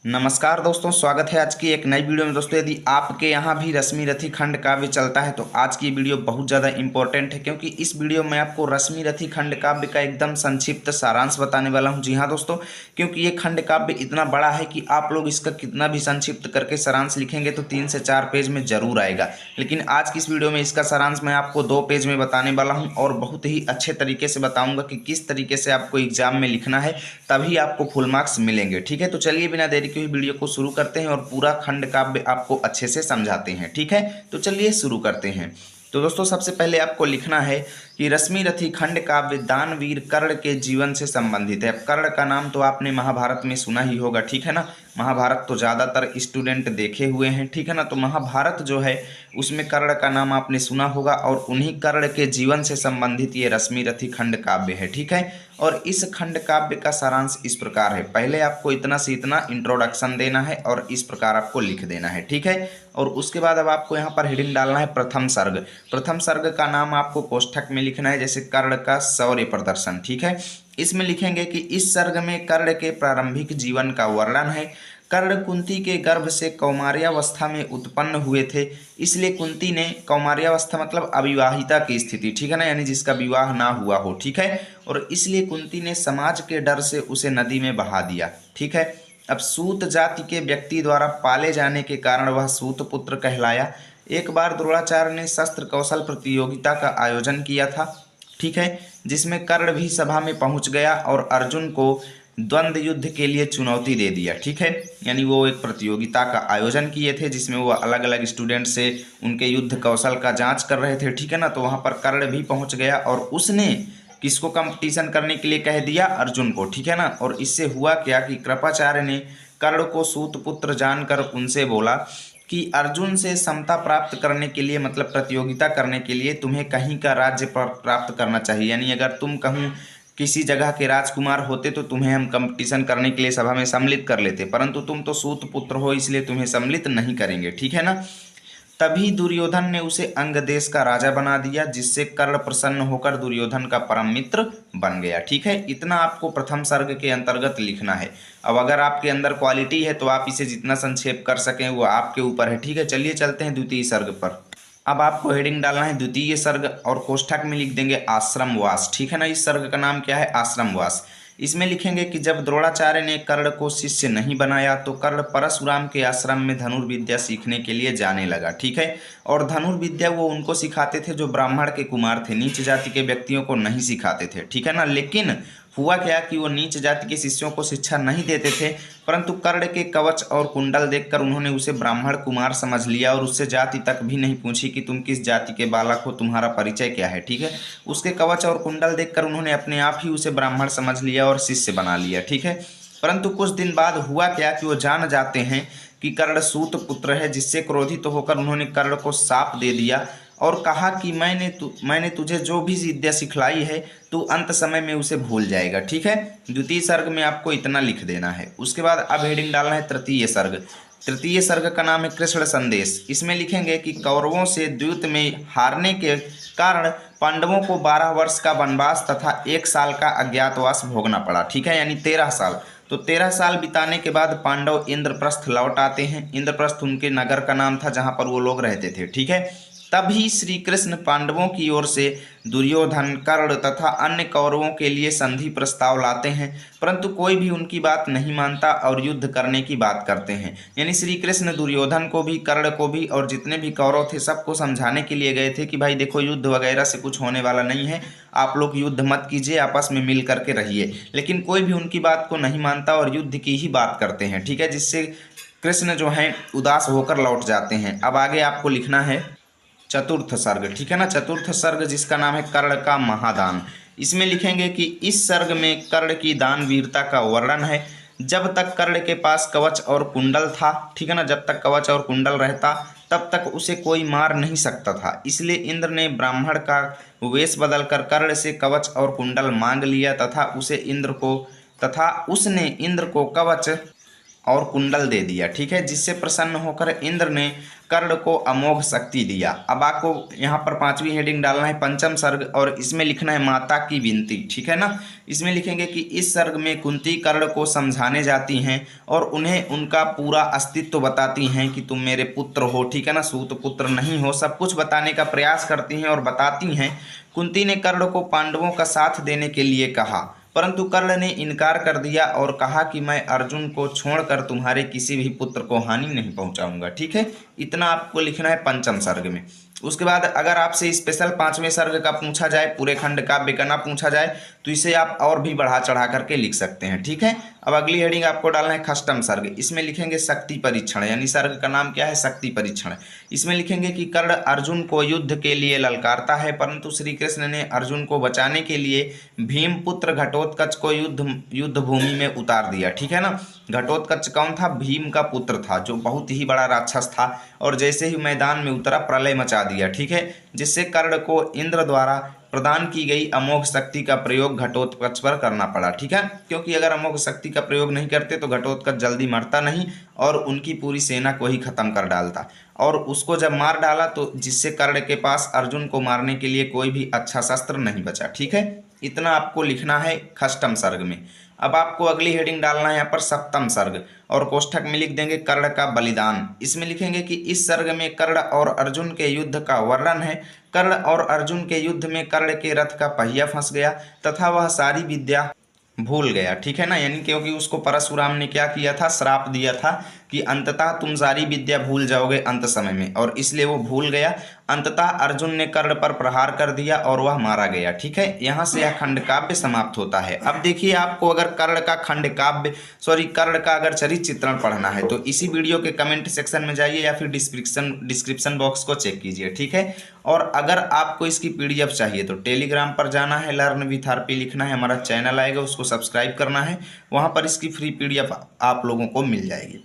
नमस्कार दोस्तों, स्वागत है आज की एक नई वीडियो में। दोस्तों, यदि आपके यहाँ भी रश्मि रथी खंड काव्य चलता है तो आज की वीडियो बहुत ज़्यादा इंपॉर्टेंट है, क्योंकि इस वीडियो में आपको रश्मि रथी खंड काव्य का एकदम संक्षिप्त सारांश बताने वाला हूँ। जी हाँ दोस्तों, क्योंकि ये खंड काव्य इतना बड़ा है कि आप लोग इसका कितना भी संक्षिप्त करके सारांश लिखेंगे तो 3 से 4 पेज में जरूर आएगा। लेकिन आज की इस वीडियो में इसका सारांश मैं आपको 2 पेज में बताने वाला हूँ और बहुत ही अच्छे तरीके से बताऊँगा कि किस तरीके से आपको एग्जाम में लिखना है, तभी आपको फुल मार्क्स मिलेंगे। ठीक है, तो चलिए बिना देरी के वीडियो को शुरू करते हैं और पूरा खंड काव्य आपको अच्छे से समझाते हैं। ठीक है, तो चलिए शुरू करते हैं। तो दोस्तों, सबसे पहले आपको लिखना है कि रश्मि रथी खंड काव्य दानवीर कर्ण के जीवन से संबंधित है। अब कर्ण का नाम तो आपने महाभारत में सुना ही होगा, ठीक है ना। महाभारत तो ज़्यादातर स्टूडेंट देखे हुए हैं, ठीक है ना। तो महाभारत जो है उसमें कर्ण का नाम आपने सुना होगा और उन्हीं कर्ण के जीवन से संबंधित ये रश्मि रथी खंड काव्य है। ठीक है, और इस खंड काव्य का सारांश इस प्रकार है। पहले आपको इतना से इतना इंट्रोडक्शन देना है और इस प्रकार आपको लिख देना है। ठीक है, और उसके बाद अब आपको यहाँ पर हेडिंग डालना है प्रथम सर्ग। प्रथम सर्ग का नाम आपको कोष्ठक में लिखना है, जैसे कर्ण का शौर्य प्रदर्शन। ठीक है, इसमें लिखेंगे कि इस सर्ग में कर्ण के प्रारंभिक जीवन का वर्णन है। कर्ण कुंती के गर्भ से कौमार्यावस्था में उत्पन्न हुए थे, इसलिए कुंती ने, कौमार्यावस्था मतलब अविवाहिता की स्थिति, ठीक है ना, यानी जिसका विवाह ना हुआ हो। ठीक है, और इसलिए कुंती ने समाज के डर से उसे नदी में बहा दिया। ठीक है, अब सूत जाति के व्यक्ति द्वारा पाले जाने के कारण वह सूत पुत्र कहलाया। एक बार द्रोणाचार्य ने शस्त्र कौशल प्रतियोगिता का आयोजन किया था, ठीक है, जिसमें कर्ण भी सभा में पहुंच गया और अर्जुन को द्वंद्व युद्ध के लिए चुनौती दे दिया। ठीक है, यानी वो एक प्रतियोगिता का आयोजन किए थे जिसमें वो अलग अलग स्टूडेंट से उनके युद्ध कौशल का जांच कर रहे थे। ठीक है ना, तो वहां पर कर्ण भी पहुंच गया और उसने किसको कंपटीशन करने के लिए कह दिया? अर्जुन को। ठीक है ना, और इससे हुआ क्या कि कृपाचार्य ने कर्ण को सूत पुत्र जानकर उनसे बोला कि अर्जुन से समता प्राप्त करने के लिए, मतलब प्रतियोगिता करने के लिए तुम्हें कहीं का राज्य प्राप्त करना चाहिए। यानी अगर तुम कहूँ किसी जगह के राजकुमार होते तो तुम्हें हम कंपटीशन करने के लिए सभा में सम्मिलित कर लेते, परंतु तुम तो सूत पुत्र हो इसलिए तुम्हें सम्मिलित नहीं करेंगे। ठीक है ना, तभी दुर्योधन ने उसे अंग देश का राजा बना दिया, जिससे कर्ण प्रसन्न होकर दुर्योधन का परम मित्र बन गया। ठीक है, इतना आपको प्रथम सर्ग के अंतर्गत लिखना है। अब अगर आपके अंदर क्वालिटी है तो आप इसे जितना संक्षेप कर सकें वो आपके ऊपर है। ठीक है, चलिए चलते हैं द्वितीय सर्ग पर। अब आपको हेडिंग डालना है द्वितीय सर्ग और कोष्ठक में लिख देंगे आश्रमवास। ठीक है ना, इस सर्ग का नाम क्या है? आश्रमवास। इसमें लिखेंगे कि जब द्रोणाचार्य ने कर्ण को शिष्य नहीं बनाया तो कर्ण परशुराम के आश्रम में धनुर्विद्या सीखने के लिए जाने लगा। ठीक है, और धनुर्विद्या वो उनको सिखाते थे जो ब्राह्मण के कुमार थे, नीच जाति के व्यक्तियों को नहीं सिखाते थे। ठीक है ना, लेकिन हुआ क्या कि वो नीच जाति के शिष्यों को शिक्षा नहीं देते थे, परंतु कर्ण के कवच और कुंडल देखकर उन्होंने उसे ब्राह्मण कुमार समझ लिया और उससे जाति तक भी नहीं पूछी कि तुम किस जाति के बालक हो, तुम्हारा परिचय क्या है। ठीक है, उसके कवच और कुंडल देखकर उन्होंने अपने आप ही उसे ब्राह्मण समझ लिया और शिष्य बना लिया। ठीक है, परंतु कुछ दिन बाद हुआ क्या कि वो जान जाते हैं कि कर्ण सूत पुत्र है, जिससे क्रोधित होकर उन्होंने कर्ण को शाप दे दिया और कहा कि मैंने तुझे जो भी विद्या सिखलाई है तू अंत समय में उसे भूल जाएगा। ठीक है, द्वितीय सर्ग में आपको इतना लिख देना है। उसके बाद अब हेडिंग डालना है तृतीय सर्ग। तृतीय सर्ग का नाम है कृष्ण संदेश। इसमें लिखेंगे कि कौरवों से द्यूत में हारने के कारण पांडवों को 12 वर्ष का वनवास तथा 1 साल का अज्ञातवास भोगना पड़ा। ठीक है, यानी 13 साल। तो 13 साल बिताने के बाद पांडव इंद्रप्रस्थ लौट आते हैं। इंद्रप्रस्थ उनके नगर का नाम था जहां पर वो लोग रहते थे। ठीक है, तभी श्री कृष्ण पांडवों की ओर से दुर्योधन, कर्ण तथा अन्य कौरवों के लिए संधि प्रस्ताव लाते हैं, परंतु कोई भी उनकी बात नहीं मानता और युद्ध करने की बात करते हैं। यानी श्री कृष्ण दुर्योधन को भी, कर्ण को भी और जितने भी कौरव थे सबको समझाने के लिए गए थे कि भाई देखो, युद्ध वगैरह से कुछ होने वाला नहीं है, आप लोग युद्ध मत कीजिए, आपस में मिल करके रहिए। लेकिन कोई भी उनकी बात को नहीं मानता और युद्ध की ही बात करते हैं। ठीक है, जिससे कृष्ण जो है उदास होकर लौट जाते हैं। अब आगे आपको लिखना है चतुर्थ सर्ग। ठीक है ना, चतुर्थ सर्ग जिसका नाम है कर्ण का महादान। इसमें लिखेंगे कि इस सर्ग में कर्ण की दान वीरता का वर्णन है। जब तक कर्ण के पास कवच और कुंडल था, ठीक है ना, जब तक कवच और कुंडल रहता तब तक उसे कोई मार नहीं सकता था, इसलिए इंद्र ने ब्राह्मण का वेश बदलकर कर्ण से कवच और कुंडल मांग लिया तथा उसने इंद्र को कवच और कुंडल दे दिया, ठीक है, जिससे प्रसन्न होकर इंद्र ने कर्ण को अमोघ शक्ति दिया। अब आपको यहाँ पर 5वीं हेडिंग डालना है पंचम सर्ग, और इसमें लिखना है माता की विनती, ठीक है ना। इसमें लिखेंगे कि इस सर्ग में कुंती कर्ण को समझाने जाती हैं और उन्हें उनका पूरा अस्तित्व बताती हैं कि तुम मेरे पुत्र हो, ठीक है ना, सूत पुत्र नहीं हो, सब कुछ बताने का प्रयास करती हैं और बताती हैं। कुंती ने कर्ण को पांडवों का साथ देने के लिए कहा, परंतु कर्ण ने इनकार कर दिया और कहा कि मैं अर्जुन को छोड़कर तुम्हारे किसी भी पुत्र को हानि नहीं पहुंचाऊंगा, ठीक है। इतना आपको लिखना है पंचम सर्ग में। उसके बाद अगर आपसे स्पेशल 5वें सर्ग का पूछा जाए, पूरे खंड काव्य का ना पूछा जाए, तो इसे आप और भी बढ़ा चढ़ा करके लिख सकते हैं, ठीक है। अब अगली हेडिंग आपको डालना है षष्ठम सर्ग। इसमें लिखेंगे शक्ति परीक्षण, यानी सर्ग का नाम क्या है, शक्ति परीक्षण। इसमें लिखेंगे कि कर्ण अर्जुन को युद्ध के लिए ललकारता है, परंतु श्री कृष्ण ने अर्जुन को बचाने के लिए भीमपुत्र घटोत्कच को युद्ध भूमि में उतार दिया, ठीक है ना। घटोत्कच कौन था, भीम का पुत्र था, जो बहुत ही बड़ा राक्षस था, और जैसे ही मैदान में उतरा प्रलय मचा दिया, ठीक है, जिससे कर्ण को इंद्र द्वारा प्रदान की गई अमोघ शक्ति का प्रयोग घटोत्कच पर करना पड़ा, ठीक है, क्योंकि अगर अमोघ शक्ति का प्रयोग नहीं करते तो घटोत्कच जल्दी मरता नहीं और उनकी पूरी सेना को ही खत्म कर डालता। और उसको जब मार डाला तो जिससे कर्ण के पास अर्जुन को मारने के लिए कोई भी अच्छा शस्त्र नहीं बचा, ठीक है। इतना आपको लिखना है षष्ठम सर्ग में। अब आपको अगली हेडिंग डालना है यहाँ पर सप्तम सर्ग, और कोष्ठक में लिख देंगे कर्ण का बलिदान। इसमें लिखेंगे कि इस सर्ग में कर्ण और अर्जुन के युद्ध का वर्णन है। कर्ण और अर्जुन के युद्ध में कर्ण के रथ का पहिया फंस गया तथा वह सारी विद्या भूल गया, ठीक है ना, यानी क्योंकि उसको परशुराम ने क्या किया था, श्राप दिया था कि अंततः तुम सारी विद्या भूल जाओगे अंत समय में, और इसलिए वो भूल गया। अंततः अर्जुन ने कर्ण पर प्रहार कर दिया और वह मारा गया, ठीक है। यहाँ से यह खंड काव्य समाप्त होता है। अब देखिए, आपको अगर कर्ण का खंड काव्य कर्ण का अगर चरित्र चित्रण पढ़ना है तो इसी वीडियो के कमेंट सेक्शन में जाइए या फिर डिस्क्रिप्शन बॉक्स को चेक कीजिए, ठीक है। और अगर आपको इसकी PDF चाहिए तो टेलीग्राम पर जाना है, लर्न विथ आरपी लिखना है, हमारा चैनल आएगा, उसको सब्सक्राइब करना है, वहाँ पर इसकी फ्री PDF आप लोगों को मिल जाएगी।